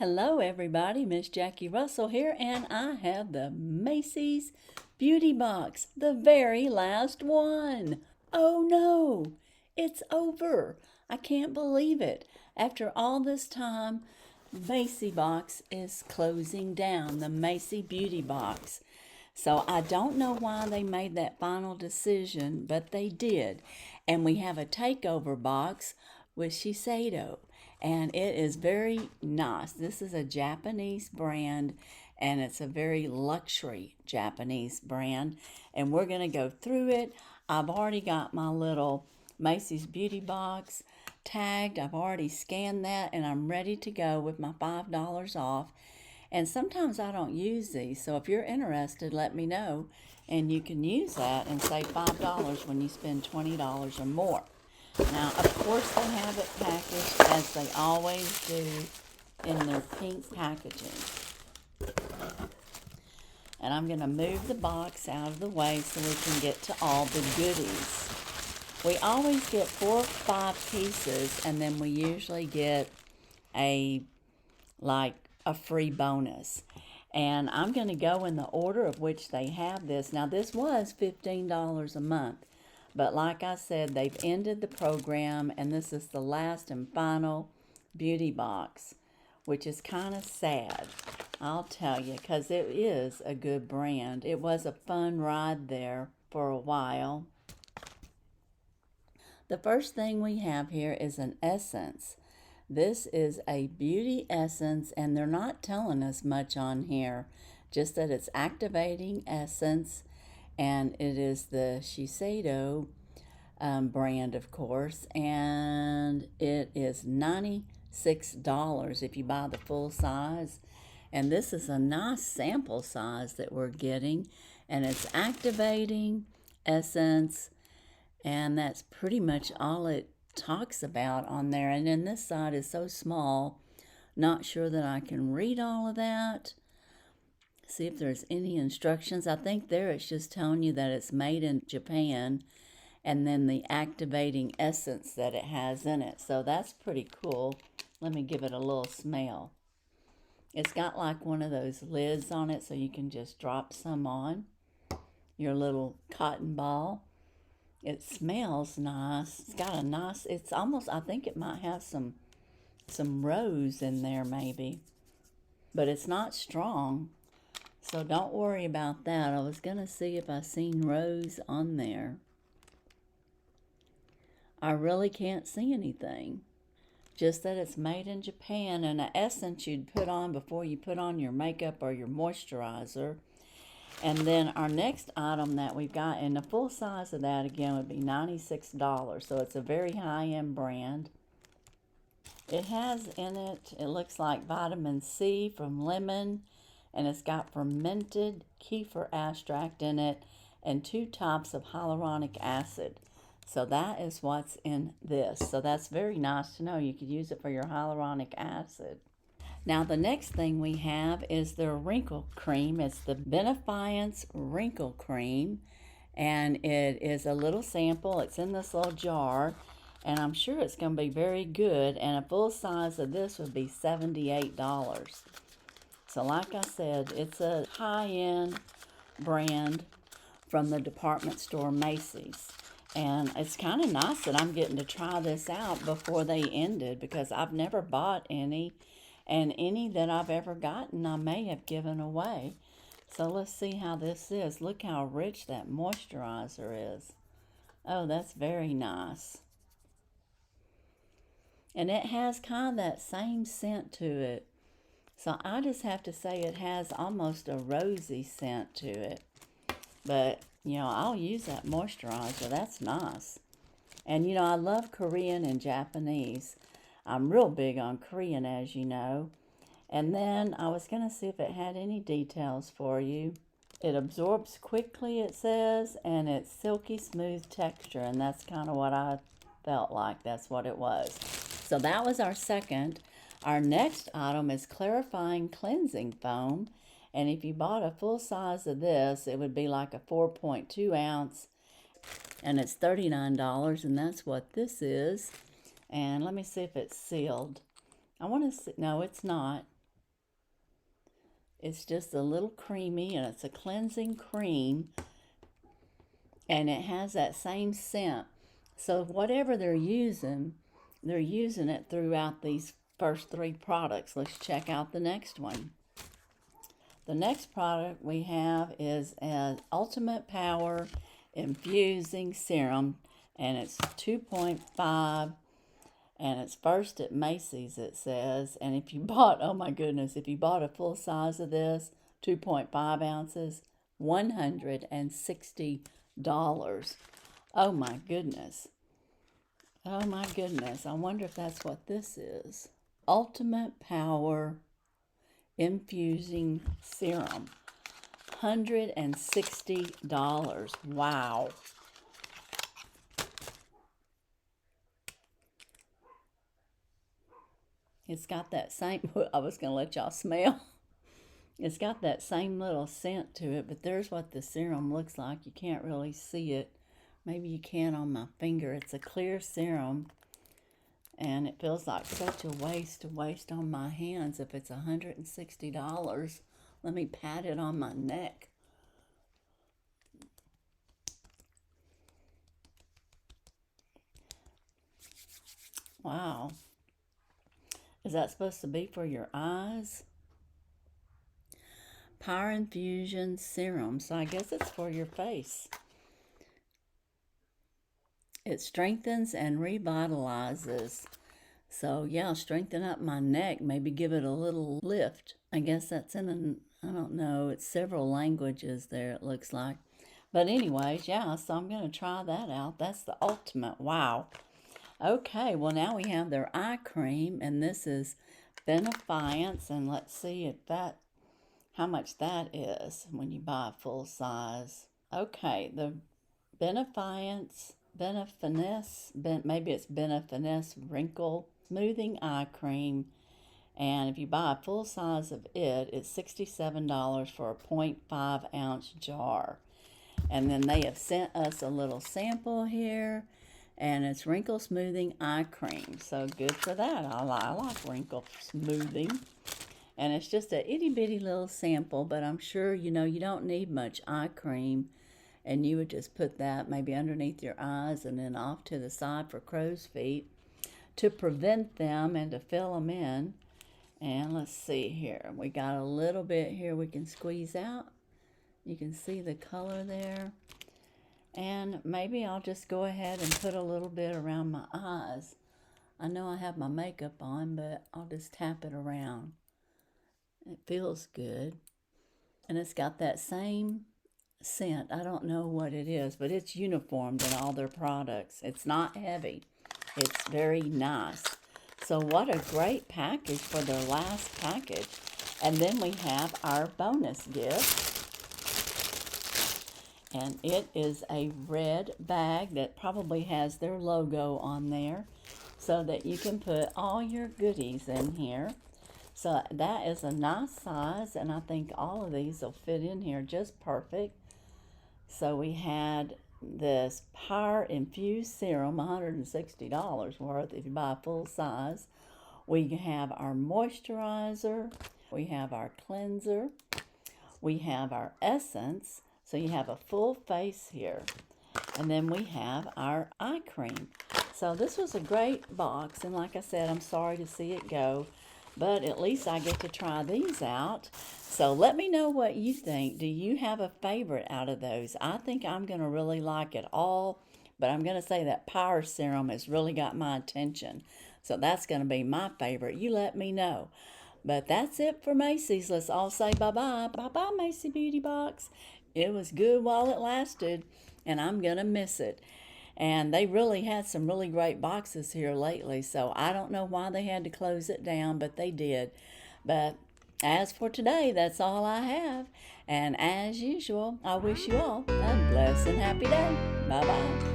Hello everybody, Miss Jackie Russell here, and I have the Macy's Beauty Box, the very last one. Oh no, it's over. I can't believe it. After all this time, Macy Box is closing down, the Macy Beauty Box. So I don't know why they made that final decision, but they did. And we have a takeover box with Shiseido, and it is very nice. This is a Japanese brand, and it's a very luxury Japanese brand, and we're going to go through it. I've already got my little Macy's Beauty Box tagged. I've already scanned that, and I'm ready to go with my $5 off. And sometimes I don't use these, so if you're interested, let me know, and you can use that and save $5 when you spend $20 or more. Now, of course, they have it packaged as they always do in their pink packaging. And I'm going to move the box out of the way so we can get to all the goodies. We always get 4 or 5 pieces, and then we usually get a free bonus. And I'm going to go in the order of which they have this. Now, this was $15 a month. But like I said, they've ended the program, and this is the last and final beauty box, which is kind of sad, I'll tell you, because it is a good brand. It was a fun ride there for a while. The first thing we have here is an essence. This is a beauty essence, and they're not telling us much on here, just that it's activating essence. And it is the Shiseido brand, of course, and it is $96 if you buy the full size. And this is a nice sample size that we're getting, and it's activating essence, and that's pretty much all it talks about on there. And then this side is so small, not sure that I can read all of that. See if there's any instructions. I think there it's just telling you that it's made in Japan, and then the activating essence that it has in it. So that's pretty cool. Let me give it a little smell. It's got like one of those lids on it, so you can just drop some on your little cotton ball. It smells nice. It's got a nice, it's almost, I think it might have some rose in there maybe, but it's not strong. So don't worry about that. I was going to see if I seen rose on there. I really can't see anything. Just that it's made in Japan, and an essence you'd put on before you put on your makeup or your moisturizer. And then our next item that we've got, and the full size of that again would be $96. So it's a very high-end brand. It has in it, it looks like vitamin C from lemon, and it's got fermented kefir extract in it and 2 types of hyaluronic acid. So that is what's in this. So that's very nice to know. You could use it for your hyaluronic acid. Now the next thing we have is their wrinkle cream. It's the Benefiance Wrinkle Cream, and it is a little sample. It's in this little jar, and I'm sure it's going to be very good, and a full size of this would be $78. So like I said, it's a high-end brand from the department store Macy's. And it's kind of nice that I'm getting to try this out before they ended, because I've never bought any. And any that I've ever gotten, I may have given away. So let's see how this is. Look how rich that moisturizer is. Oh, that's very nice. And it has kind of that same scent to it. So I just have to say it has almost a rosy scent to it. But, you know, I'll use that moisturizer. That's nice. And, you know, I love Korean and Japanese. I'm real big on Korean, as you know. And then I was going to see if it had any details for you. It absorbs quickly, it says, and it's silky smooth texture. And that's kind of what I felt like. That's what it was. So that was our second. Our next item is clarifying cleansing foam, and if you bought a full size of this, it would be like a 4.2 ounce, and it's $39, and that's what this is. And let me see if it's sealed. I want to see, no, it's not. It's just a little creamy, and it's a cleansing cream, and it has that same scent. So whatever they're using it throughout these first 3 products. Let's check out the next one. The next product we have is an Ultimate Power Infusing Serum, and it's 2.5, and it's first at Macy's, it says. And if you bought, oh my goodness, if you bought a full size of this, 2.5 ounces, $160. Oh my goodness. Oh my goodness. I wonder if that's what this is. Ultimate Power Infusing Serum. $160. Wow. It's got that same, I was going to let y'all smell. It's got that same little scent to it, but there's what the serum looks like. You can't really see it. Maybe you can on my finger. It's a clear serum, and it feels like such a waste to waste on my hands if it's $160. Let me pat it on my neck. Wow. Is that supposed to be for your eyes? Power Infusion Serum. So I guess it's for your face. It strengthens and revitalizes. So yeah, strengthen up my neck. Maybe give it a little lift. I guess that's in I don't know. It's several languages there, it looks like. But anyways, yeah, so I'm going to try that out. That's the Ultimate. Wow. Okay, well now we have their eye cream, and this is Benefiance, and let's see if how much that is when you buy a full size. Okay, the Benefiance, maybe it's Benefinesse Wrinkle Smoothing Eye Cream, and if you buy a full size of it, it's $67 for a 0.5 ounce jar. And then they have sent us a little sample here, and it's Wrinkle Smoothing Eye Cream. So good for that. I like wrinkle smoothing. And it's just a itty bitty little sample, but I'm sure you don't need much eye cream. And you would just put that maybe underneath your eyes and then off to the side for crow's feet to prevent them and to fill them in. And let's see here. We got a little bit here we can squeeze out. You can see the color there. And maybe I'll just go ahead and put a little bit around my eyes. I know I have my makeup on, but I'll just tap it around. It feels good. And it's got that same scent. I don't know what it is, but it's uniformed in all their products. It's not heavy. It's very nice. So what a great package for their last package. And then we have our bonus gift. And it is a red bag that probably has their logo on there so that you can put all your goodies in here. So that is a nice size, and I think all of these will fit in here just perfect. So we had this Power Infused Serum, $160 worth if you buy a full size. We have our moisturizer. We have our cleanser. We have our essence. So you have a full face here. And then we have our eye cream. So this was a great box. And like I said, I'm sorry to see it go. But at least I get to try these out. So let me know what you think. Do you have a favorite out of those? I think I'm going to really like it all. But I'm going to say that Power Serum has really got my attention. So that's going to be my favorite. You let me know. But that's it for Macy's. Let's all say bye-bye. Bye-bye, Macy Beauty Box. It was good while it lasted, and I'm going to miss it. And they really had some really great boxes here lately, so I don't know why they had to close it down, but they did. But as for today, that's all I have. And as usual, I wish you all a blessed and happy day. Bye-bye.